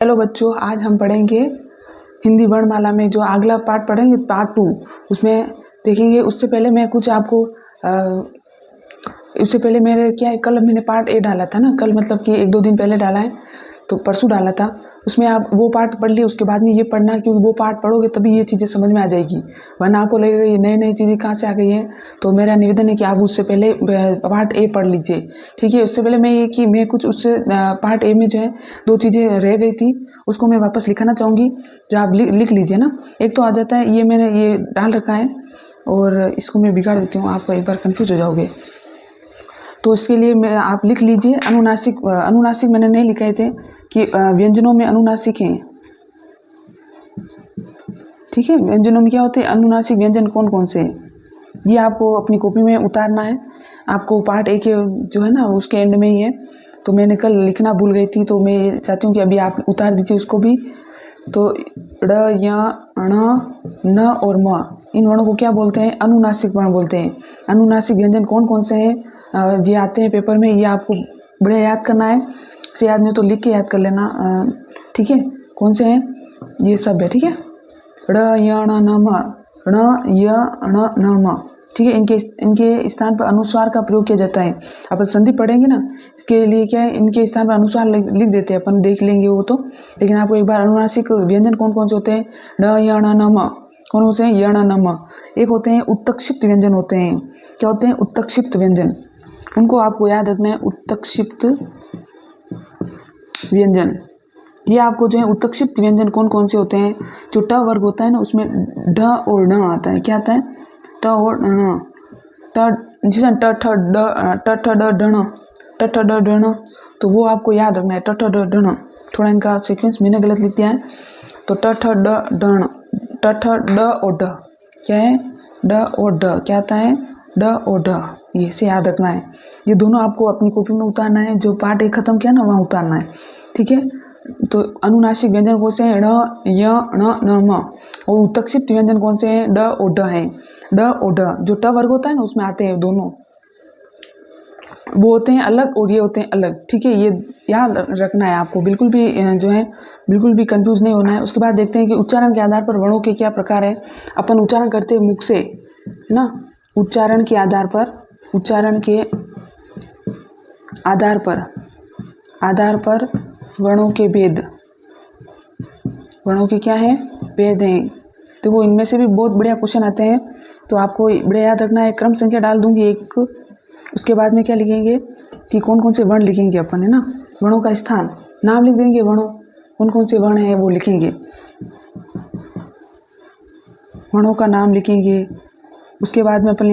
Hello बच्चों, आज हम पढ़ेंगे हिंदी वर्णमाला में जो अगला पार्ट पढ़ेंगे पार्ट 2। उसमें देखेंगे। उससे पहले मैं कुछ आपको उससे पहले मेरे क्या है, कल मैंने पार्ट ए डाला था ना, कल मतलब कि 1-2 दिन पहले डाला है, तो परसों डाला था। उसमें आप वो पार्ट पढ़ लिए, उसके बाद में ये पढ़ना, क्योंकि वो पार्ट पढ़ोगे तभी ये चीज़ें समझ में आ जाएगी, वरना आपको लगेगा ये नई नई चीज़ें कहाँ से आ गई हैं। तो मेरा निवेदन है कि आप उससे पहले पार्ट ए पढ़ लीजिए, ठीक है। उससे पहले मैं ये कि मैं कुछ उससे पार्ट ए में जो है 2 चीज़ें रह गई थी, उसको मैं वापस लिखाना चाहूँगी, जो आप लिख लीजिए ना। एक तो आ जाता है, ये मैंने ये डाल रखा है और इसको मैं बिगाड़ देती हूँ, आप एक बार कन्फ्यूज हो जाओगे। तो इसके लिए मैं आप लिख लीजिए अनुनासिक। अनुनासिक मैंने नहीं लिखे थे कि व्यंजनों में अनुनासिक हैं, ठीक है। व्यंजनों में क्या होते हैं, अनुनासिक व्यंजन कौन कौन से हैं, ये आपको अपनी कॉपी में उतारना है। आपको पार्ट ए के जो है ना उसके एंड में ही है, तो मैंने कल लिखना भूल गई थी, तो मैं चाहती हूँ कि अभी आप उतार दीजिए उसको भी। तो ड़, य, ण, न और म, इन वर्णों को क्या बोलते हैं, अनुनासिक वर्ण बोलते हैं। अनुनासिक व्यंजन कौन कौन से हैं, ये आते हैं पेपर में, ये आपको बड़े याद करना है। से याद नहीं तो लिख के याद कर लेना, ठीक है। कौन से हैं, ये सब है, ठीक है। ड़, य, ण, न, म, ण, य, ण, न, म, ठीक है। इनके स्थान पर अनुस्वार का प्रयोग किया जाता है। अपन संधि पढ़ेंगे ना, इसके लिए क्या है, इनके स्थान पर अनुस्वार लिख देते हैं, अपन देख लेंगे वो तो। लेकिन आपको एक बार अनुनासिक व्यंजन कौन कौन से होते हैं, ड, य, ण, न, म, कौन होते हैं, य, ण, न, म। एक होते हैं उत्तक्षिप्त व्यंजन होते हैं। क्या होते हैं, उत्तक्षिप्त व्यंजन, उनको आपको याद रखना है, उत्तक्षिप्त व्यंजन। ये आपको जो है उत्तक्षिप्त व्यंजन कौन कौन से होते हैं, जो ट वर्ग होता है ना उसमें ढ और ण आता है। क्या आता है, ट और ण, जैसे ट ठ ड ढ, ट ठ ड ढ, तो वो आपको याद रखना है, ट ठ ड ढ। थोड़ा इनका सीक्वेंस मैंने गलत लिख दिया है, तो ट ठ ड ढ, ट ठ ड और ढ, क्या है, ड और ढ, क्या आता है, ड और ढ, ये से याद रखना है। ये दोनों आपको अपनी कॉपी में उतारना है, जो पार्ट एक खत्म किया ना वहाँ उतारना है, ठीक है। तो अनुनासिक व्यंजन कौन से हैं, ण, य, ण, न, म। और उत्तक्षिप्त व्यंजन कौन से हैं, ड और ढ हैं। ड और ढ जो ट वर्ग होता है ना उसमें आते हैं दोनों, वो होते हैं अलग और ये होते हैं अलग, ठीक है। ये याद रखना है आपको, बिल्कुल भी जो है बिल्कुल भी कंफ्यूज नहीं होना है। उसके बाद देखते हैं कि उच्चारण के आधार पर वर्णों के क्या प्रकार है। अपन उच्चारण करते हैं मुख से, है ना। उच्चारण के आधार पर, उच्चारण के आधार पर वर्णों के भेद, वर्णों के क्या है, भेद हैं। तो वो इनमें से भी बहुत बढ़िया क्वेश्चन आते हैं, तो आपको बढ़िया याद रखना है। क्रम संख्या डाल दूंगी एक, उसके बाद में क्या लिखेंगे कि कौन कौन से वर्ण लिखेंगे अपन, है ना। वर्णों का स्थान, नाम लिख देंगे, वर्णों कौन कौन से वर्ण हैं वो लिखेंगे, वर्णों का नाम लिखेंगे। उसके बाद में अपन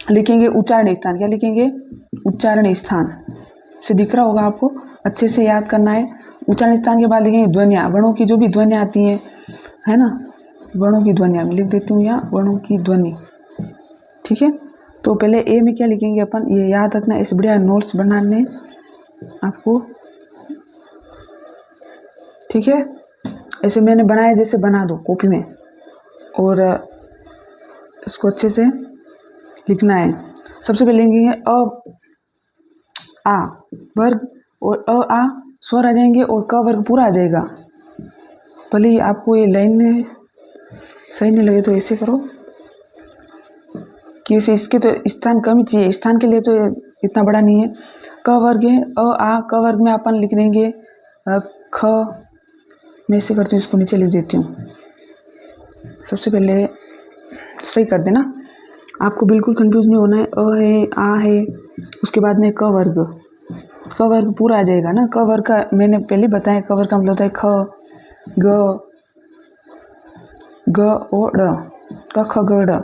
लिखेंगे उच्चारण स्थान। क्या लिखेंगे, उच्चारण स्थान, से दिख रहा होगा आपको, अच्छे से याद करना है। उच्चारण स्थान के बाद लिखेंगे ध्वनियाँ, वर्णों की जो भी ध्वनियाँ आती हैं, है ना, वर्णों की ध्वनियाँ लिख देती हूँ, या वर्णों की ध्वनि, ठीक है। तो पहले ए में क्या लिखेंगे अपन, ये याद रखना, इस बढ़िया नोट्स बनाने आपको, ठीक है। ऐसे मैंने बनाया, जैसे बना दो कॉपी में, और इसको अच्छे से लिखना है। सबसे पहले लिखेंगे अ आ वर्ग, और अ आ स्वर आ जाएंगे, और क वर्ग पूरा आ जाएगा। भले ही आपको ये लाइन में सही नहीं लगे तो ऐसे करो, कि वैसे इसके तो स्थान कम ही चाहिए, स्थान के लिए तो इतना बड़ा नहीं है। क वर्ग है, अ आ, क वर्ग में अपन लिख देंगे ख, मैं ऐसे करती हूँ, इसको नीचे लिख देती हूँ। सबसे पहले सही कर देना, आपको बिल्कुल कंफ्यूज नहीं होना है। अ है, आ है, उसके बाद में क वर्ग, क वर्ग पूरा आ जाएगा ना। क वर्ग का मैंने पहले बताया, क वर्ग का मतलब होता है ख, ग और ड, क ख ग ड,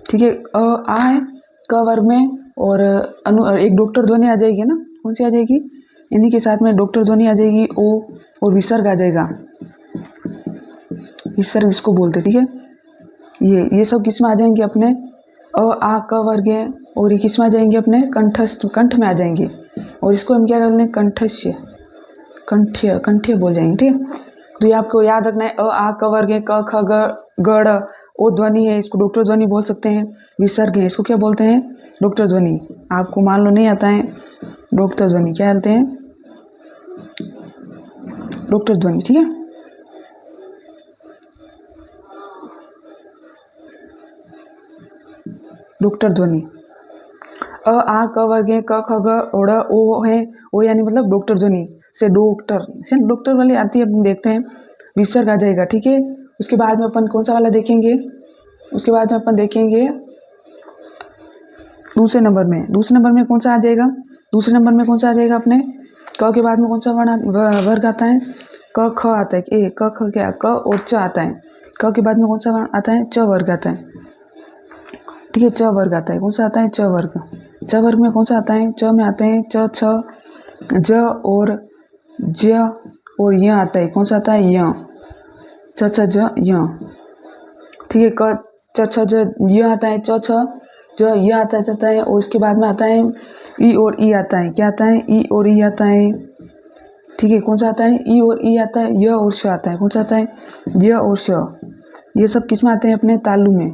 ठीक है। अ आ है क वर्ग में, और एक डॉक्टर ध्वनि आ जाएगी ना, कौन सी आ जाएगी, इन्हीं के साथ में डॉक्टर ध्वनि आ जाएगी, ओ, और विसर्ग आ जाएगा, विसर्ग इसको बोलते, ठीक है। ये सब किस में आ जाएंगे अपने, अ आ क वर्ग है, और ये किस में आ जाएंगे अपने, कंठस्थ, कंठ में आ जाएंगे, और इसको हम क्या कर लें, कंठस्य, कंठ्य बोल जाएंगे, ठीक है। तो ये आपको याद रखना है, अ आ क वर्ग है, क ख ग ड, ओ ध्वनि है, इसको डॉक्टर ध्वनि बोल सकते हैं। विसर्ग है, इसको क्या बोलते हैं, डॉक्टर ध्वनि। आपको मान लो नहीं आता है डॉक्टर ध्वनि, क्या बोलते हैं, डॉक्टर ध्वनि, ठीक है। डॉक्टर ध्वनि अ आ क वर्ग है, क ख ग ओड़ ओ है, ओ यानी मतलब डॉक्टर ध्वनि से डॉक्टर से डॉक्टर वाली आती है, अपन देखते हैं विसर्ग आ जाएगा, ठीक है। उसके बाद में अपन कौन सा वाला देखेंगे, उसके बाद में अपन देखेंगे दूसरे नंबर में कौन सा आ जाएगा, दूसरे नंबर में कौन सा आ जाएगा अपने क के बाद में कौन सा वर्ग आता है, क ख आता है, ए क ख क्या क और च आता है, क के बाद में कौन सा आता है, च वर्ग आता है, ठीक है। च वर्ग आता है, कौन सा आता है, च वर्ग। च वर्ग में कौन सा आता है, च में आते हैं च छ ज और ज और य आता है, कौन सा आता है, य च छ ज य, ठीक है। क च छ ज य आता है, च छ ज य आता है और उसके बाद में आता है ई और ई आता है, क्या आता है, ई और ई आता है, ठीक है। कौन सा आता है, ई और ई आता है, य और श आता है, कौन सा आता है, य और श। ये सब किस में आते हैं, अपने तालु में,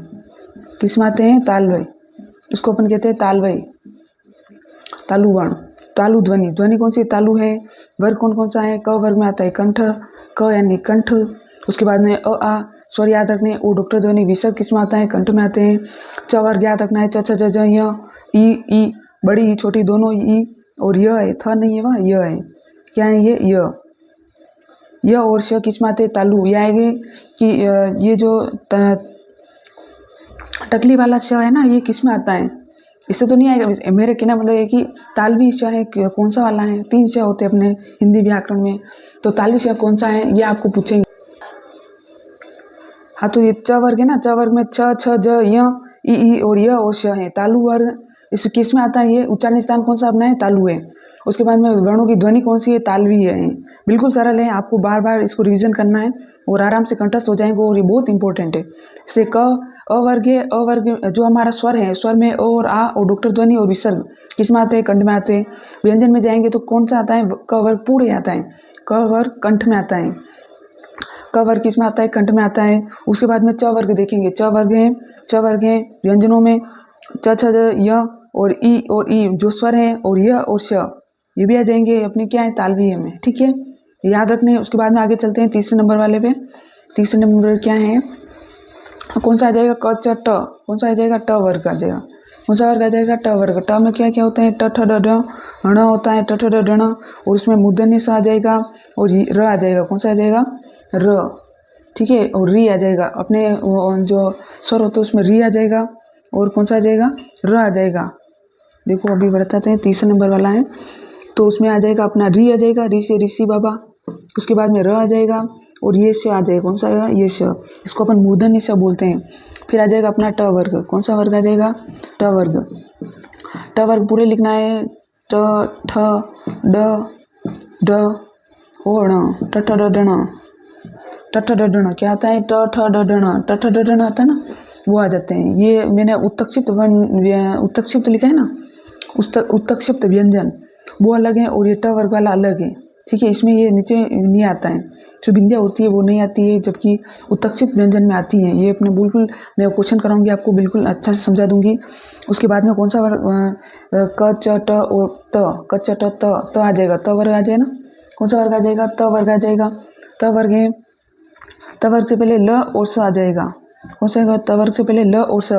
किस में आते हैं, तालवय, उसको अपन कहते हैं तालवय, तालु वर्ण, तालु ध्वनि। ध्वनि कौन सी, तालु है। वर्ग कौन कौन सा है, क वर्ग में आता है कंठ, क यानी कंठ। उसके बाद में अ आ स्वर याद रखने, ओ डॉक्टर ध्वनि। विसर्ग किस में आता है, कंठ में आते हैं। च वर्ग याद रखना है, च छ ज ज य, ई बड़ी ई छोटी दोनों ई, और य है, थ नहीं है वह, य है, क्या है ये, य और श किस में आते हैं, तालु। ये आएंगे कि ये जो टकली वाला श है ना, ये किस में आता है, इससे तो नहीं आएगा। मेरे कहना मतलब है कि तालवी श है, कौन सा वाला है, 3 श होते हैं अपने हिंदी व्याकरण में, तो तालवी श कौन सा है, ये आपको पूछेंगे। हाँ, तो ये च वर्ग है ना, च वर्ग में छ छ ज य ई और य और श है, तालु वर्ग। इस किस में आता है, ये उच्चारण स्थान कौन सा अपना है, तालु है। उसके बाद में वर्णों की ध्वनि कौन सी है, तालवी है। बिल्कुल सरल है, आपको बार बार इसको रिवीजन करना है और आराम से कंठस्थ हो जाएंगे, और ये बहुत इंपॉर्टेंट है। इससे क अवर्ग है, अवर्ग जो हमारा स्वर है, स्वर में अ और आ और डॉक्टर ध्वनि और विसर्ग किस में आते हैं, कंठ में आते हैं। व्यंजन में जाएंगे तो कौन सा आता है, क वर्ग पूरे आता है, क वर्ग कंठ में आता है, क वर्ग किस में आता है, कंठ में आता है। उसके बाद में च वर्ग देखेंगे, च वर्ग है व्यंजनों में च छ ज य और ई जो स्वर है, और य और श ये भी आ जाएंगे अपने क्या है, तालवीय में, ठीक है, याद रखने। उसके बाद में आगे चलते हैं तीसरे नंबर वाले पे। तीसरे नंबर क्या है, कौन सा आ जाएगा, क च ट, कौन सा आ जाएगा, ट वर्ग आ जाएगा, कौन सा वर्ग आ जाएगा, ट वर्ग। ट में क्या क्या होता है, ट ठ ड ढ ण होता है, ट ठ ड ढ ण, और उसमें मूर्धन्य सा आ जाएगा और र आ जाएगा, कौन सा आ जाएगा, र, ठीक है। और री आ जाएगा, अपने जो स्वर होते हैं उसमें री आ जाएगा, और कौन सा आ जाएगा, र आ जाएगा। देखो अभी बताते हैं, तीसरे नंबर वाला है, तो उसमें आ जाएगा अपना री आ जाएगा, री से ऋषि बाबा। उसके बाद में र आ जाएगा और ये श आ जाएगा, कौन सा आएगा, ये श, इसको अपन मूर्धन्य स बोलते हैं। फिर आ जाएगा अपना ट वर्ग, कौन सा वर्ग आ जाएगा, ट वर्ग। ट वर्ग पूरे लिखना है, ट ठ ड ढ ओ ण, ट ठ ड ढ ण, ट ठ ड ढ ण क्या आता है, ट ठ ड ढ ण, ट ठ ड ढ ण आता है ना, वो आ जाते हैं। ये मैंने उत्तक्षिप्त लिखा है ना, उत्तक्षिप्त व्यंजन वो अलग है, और ये ट वर्ग वाला अलग है, ठीक है। इसमें ये नीचे नहीं आता है, जो बिंदिया होती है वो नहीं आती है, जबकि उत्तक्षिप्त व्यंजन में आती है। ये अपने बिल्कुल मैं क्वेश्चन कराऊंगी आपको, बिल्कुल अच्छा से समझा दूंगी। उसके बाद में कौन सा वर्ग, क च ट और त, क च ट त आ जाएगा, त वर्ग आ जाएगा ना, कौन सा वर्ग आ जाएगा, त वर्ग आ जाएगा। त वर्ग है, त वर्ग से पहले ल और स आ जाएगा, कौन सा आएगा, त वर्ग से पहले ल और स,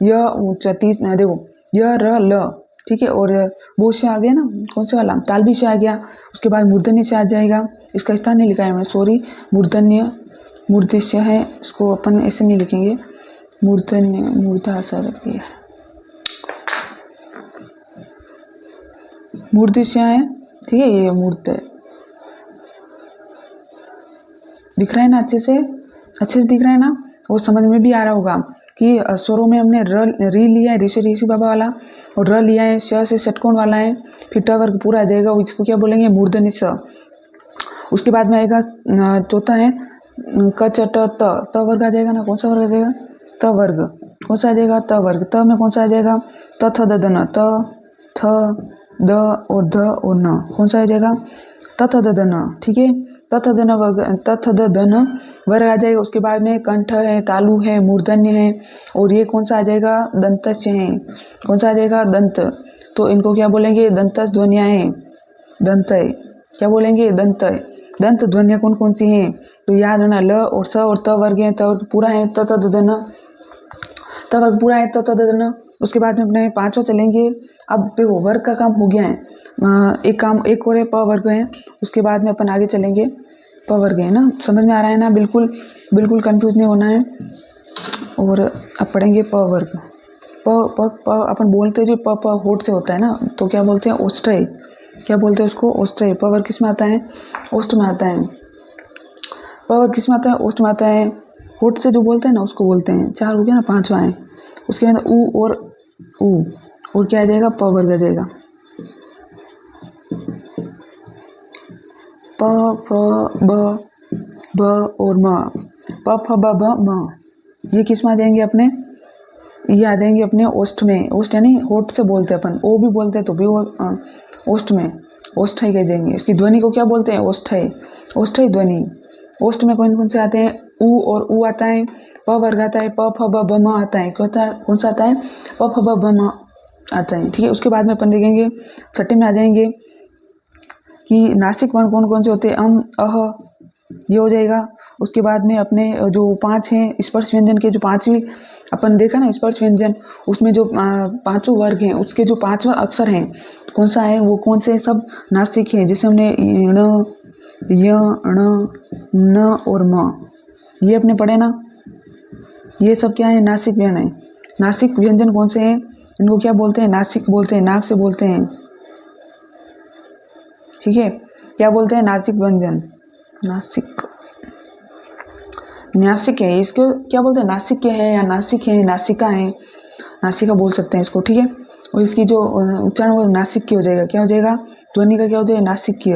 य देखो य र ल, ठीक है। और वो से आ गया ना, कौन सा वाला, तालवी से आ गया। उसके बाद मूर्धन्य से आ जाएगा, इसका स्थान नहीं लिखा है मैंने, सॉरी, मूर्धन्य है, इसको अपन ऐसे नहीं लिखेंगे, मूर्धन्य, मूर्धा सा रखिए, मूर्धन्य है, ठीक है। ये मूर्त दिख रहा है ना, अच्छे से दिख रहा है ना, वो समझ में भी आ रहा होगा कि स्वरों में हमने री लिया है, ऋषि बाबा वाला, और र लिया है, श से षटकोण वाला है, फिर ट वर्ग पूरा आ जाएगा, इसको क्या बोलेंगे, मूर्धन्य स। उसके बाद में आएगा चौथा है क च ट त वर्ग आ जाएगा ना, कौन सा वर्ग आ जाएगा, त वर्ग, कौन सा आ जाएगा, त वर्ग। त में कौन सा आ जाएगा, त थ द न, त थ द और ध और न, कौन सा आ जाएगा, त थ द न, ठीक है। त थ द न वर्ग, त थ द न वर्ग आ जाएगा। उसके बाद में कंठ है, तालु है, मूर्धन्य है, और ये कौन सा आ जाएगा, दंतस्य है, कौन सा आ जाएगा, दंत। तो इनको क्या बोलेंगे, दंतस ध्वनियाँ, दंत, क्या बोलेंगे, दंत। दंत ध्वनियाँ कौन कौन सी हैं, तो याद रखना ल और स और त वर्ग हैं, त वर्ग पूरा है, त द ध न, त वर्ग पूरा है, त द ध न। उसके बाद में अपने पांचों चलेंगे। अब देखो वर्ग का काम हो गया है, एक और है प वर्ग है, उसके बाद में अपन आगे चलेंगे। प वर्ग है ना, समझ में आ रहा है ना, बिल्कुल बिल्कुल कंफ्यूज नहीं होना है। और अब पढ़ेंगे प वर्ग। प प प अपन बोलते हैं जो प प होठ से होता है ना, तो क्या बोलते हैं, ओष्ठ्य। क्या बोलते हैं उसको, ओष्ठ्य। प वर्ग किस में आता है, ओष्ठ में आता है। प वर्ग किस में आता है, ओष्ठ में आता है। होठ से जो बोलते हैं ना उसको बोलते हैं। चार हो गया ना, पांचवा है। उसके बाद ऊ और क्या आ जाएगा, प वर्ग आ जाएगा। प फ ब और म, प फ ब भ म, ये किस में आ जाएंगे अपने, ये आ जाएंगे अपने ओष्ठ में। ओष्ठ यानी होठ से बोलते हैं अपन, ओ भी बोलते हैं तो भी ओष्ठ में, ओष्ठ्य कह देंगे। इसकी ध्वनि को क्या बोलते हैं, ओष्ठ्य, ओष्ठ्य ध्वनि। ओष्ठ में कौन कौन से आते हैं, ऊ और ऊ आता है। प वर्ग आता है, प फ ब भ म आता है। कौन सा आता है, प फ ब भ म आता है। ठीक है, उसके बाद में अपन देखेंगे, छठे में आ जाएंगे कि नासिक वर्ण कौन कौन से होते हैं, अह, ये हो जाएगा। उसके बाद में अपने जो पांच हैं स्पर्श व्यंजन के, जो पांचवी अपन देखा ना स्पर्श व्यंजन, उसमें जो पांचों वर्ग हैं उसके जो पांचवा अक्षर हैं कौन सा है, वो कौन से सब नासिक हैं, जिसे हमने ण, य, ण, न और म, ये अपने पढ़े ना, ये सब क्या है, नासिक व्यंजन है। नासिक व्यंजन कौन से हैं, इनको क्या बोलते हैं, नासिक बोलते हैं, नाक से बोलते हैं। ठीक है, क्या बोलते हैं, नासिक व्यंजन, नासिक, नासिक है। इसको क्या बोलते हैं, नासिक के है या नासिक है, नासिका है, नासिका बोल सकते हैं इसको। ठीक है, और इसकी जो उच्चारण वो नासिक की हो जाएगा। क्या हो जाएगा, ध्वनि का क्या हो जाएगा, नासिक।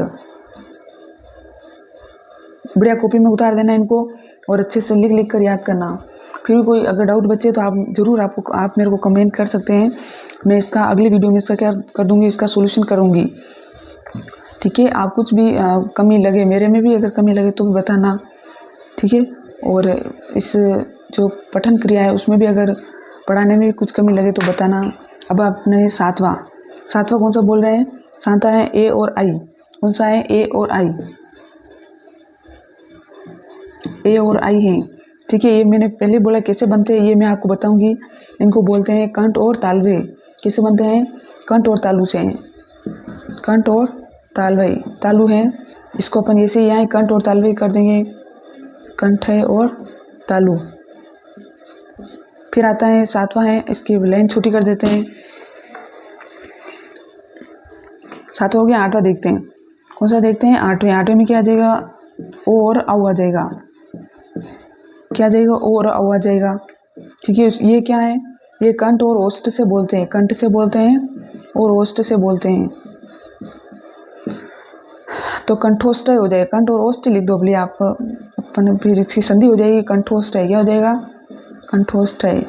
बढ़िया कॉपी में उतार देना इनको और अच्छे से लिख लिख कर याद करना। फिर भी कोई अगर डाउट बचे तो आप ज़रूर आप मेरे को कमेंट कर सकते हैं। मैं इसका अगली वीडियो में इसका क्या कर दूंगी, इसका सोल्यूशन करूंगी। ठीक है, आप कुछ भी कमी लगे, मेरे में भी अगर कमी लगे तो भी बताना। ठीक है, और इस जो पठन क्रिया है उसमें भी अगर पढ़ाने में भी कुछ कमी लगे तो बताना। अब आपने सातवां कौन सा बोल रहे हैं, सातवां है ए और आई। कौन सा है, ए और आई, ए और आई है। ठीक है, ये मैंने पहले बोला कैसे बनते हैं, ये मैं आपको बताऊंगी। इनको बोलते हैं कंठ और तालवे। कैसे बनते हैं, कंठ और तालु से हैं, कंठ और तालवे, तालु है। इसको अपन ऐसे यहाँ कंठ और तालवे कर देंगे, कंठ है और तालु। फिर आता है सातवां है, इसकी लाइन छोटी कर देते हैं। सातवां हो गया, आठवां देखते हैं। कौन सा देखते हैं, आठवें में क्या आ जाएगा, ओ और औ आ जाएगा। क्या आ जाएगा, ओ और औ आ जाएगा। ठीक है, ये क्या है, ये कंठ और ओष्ठ से बोलते हैं, कंठ से बोलते हैं और ओष्ठ से बोलते हैं। तो कंठोष्ठ हो जाएगा, कंठ और ओष्ठ लिख दो भले आप अपन, फिर इसकी संधि हो जाएगी, कंठोष्ठ है। क्या हो जाएगा, कंठोष्ठ है।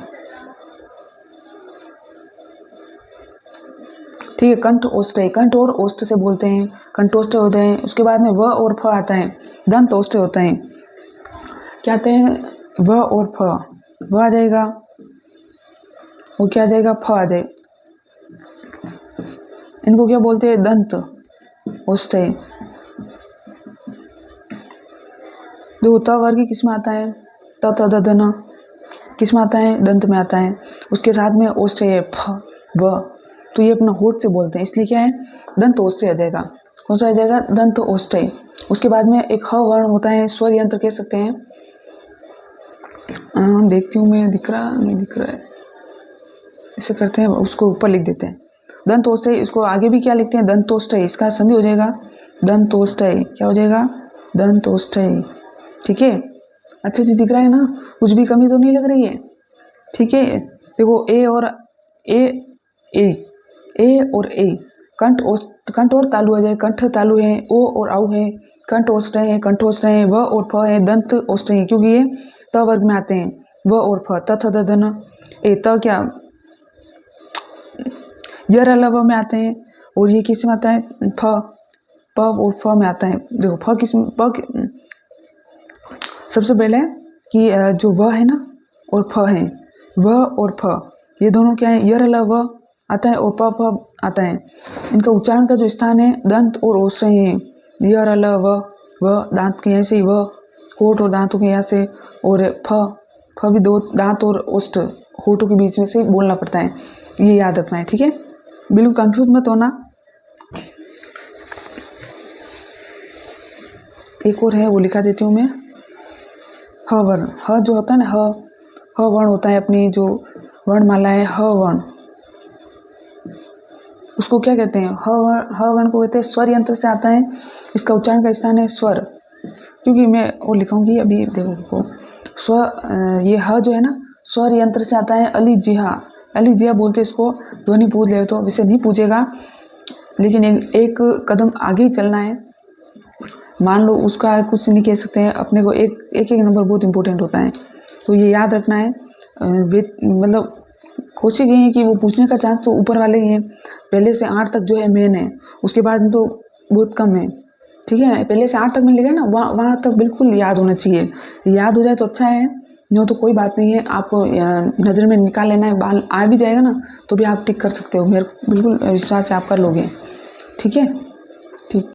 ठीक है, कंठ ओष्ठ है, कंठ और ओष्ठ से बोलते हैं, कंठोष्ठ होते हैं। उसके बाद में व और फ आता है, दंत ओष्ठ होता है। क्या आते हैं, व और फ, व आ जाएगा, वो क्या आ जाएगा, फ आ जाए। इनको क्या बोलते हैं, दंत ओष्ठ है। देखो त वर्ग किस में आता है, त त द ध न किस में आता है, दंत में आता है। उसके साथ में ओष्ठ है, फ व, तो ये अपना होठ से बोलते हैं, इसलिए क्या है, दंत ओष्ठ आ जाएगा। कौन सा आ जाएगा, दंत ओष्ठ। उसके बाद में एक ह वर्ण होता है, स्वर यंत्र कह सकते हैं। देखती हूँ मैं, दिख रहा नहीं, दिख रहा है, इसे करते हैं, उसको ऊपर लिख देते हैं, दंत ओष्ठ। इसको आगे भी क्या लिखते हैं, दंत ओष्ठ। इसका संधि हो जाएगा, दंत ओष्ठ। क्या हो जाएगा, दंत ओष्ठ। ठीक है, अच्छे से दिख रहा है ना, कुछ भी कमी तो नहीं लग रही है। ठीक है, देखो ए और ए, ए, ए और ए, कंठ और तालु आ जाए, कंठ तालु है, ओ और औ है, कंठ ओष्ठ है, कंठोष्ठ है, व और फ है, दंत ओष्ठ है, क्योंकि ये त वर्ग में आते हैं, व और फ, त थ द ध न। ए त क्या, य र ल व में आते हैं, और ये किस में आता है, फ, प और फ में आता है। देखो फ किस में, सबसे पहले कि जो व है ना और फ है, व और फ ये दोनों क्या है, य र ल व आता है और प फ आता है। इनका उच्चारण का जो स्थान है, दंत और ओष्ठ है, य र ल व, व दांत के यहाँ से, व होठ और दांतों के यहाँ से, और फ भी 2 दांत और ओष्ठ होठों के बीच में से बोलना पड़ता है, ये याद रखना है, ठीक है। बिल्कुल कंफ्यूज मत होना। एक और है वो लिखा देती हूँ मैं, ह वर्ण। ह जो होता है ना, ह वर्ण होता है अपनी जो वर्णमाला है, ह वर्ण, उसको क्या कहते हैं, ह वर्ण को कहते हैं स्वर यंत्र से आता है। इसका उच्चारण का स्थान है स्वर, क्योंकि मैं वो लिखाऊंगी अभी, देखो ये ह जो है ना, स्वर यंत्र से आता है। अली जिहा बोलते इसको, ध्वनि पूछ ले तो वैसे नहीं पूछेगा, लेकिन एक कदम आगे ही चलना है। मान लो उसका कुछ नहीं कह सकते हैं, अपने को एक नंबर बहुत इंपॉर्टेंट होता है, तो ये याद रखना है। मतलब कोशिश ये है कि वो पूछने का चांस तो ऊपर वाले ही हैं, पहले से 8 तक जो है मेन है, उसके बाद में तो बहुत कम है, ठीक है। पहले से 8 तक मिल गया ना, वहाँ तक बिल्कुल याद होना चाहिए। याद हो जाए तो अच्छा है, नहीं तो कोई बात नहीं है, आपको नज़र में निकाल लेना है, बाल आ भी जाएगा ना तो भी आप टिक कर सकते हो, मेरे बिल्कुल विश्वास है आप कर लोगे, ठीक है। ठीक।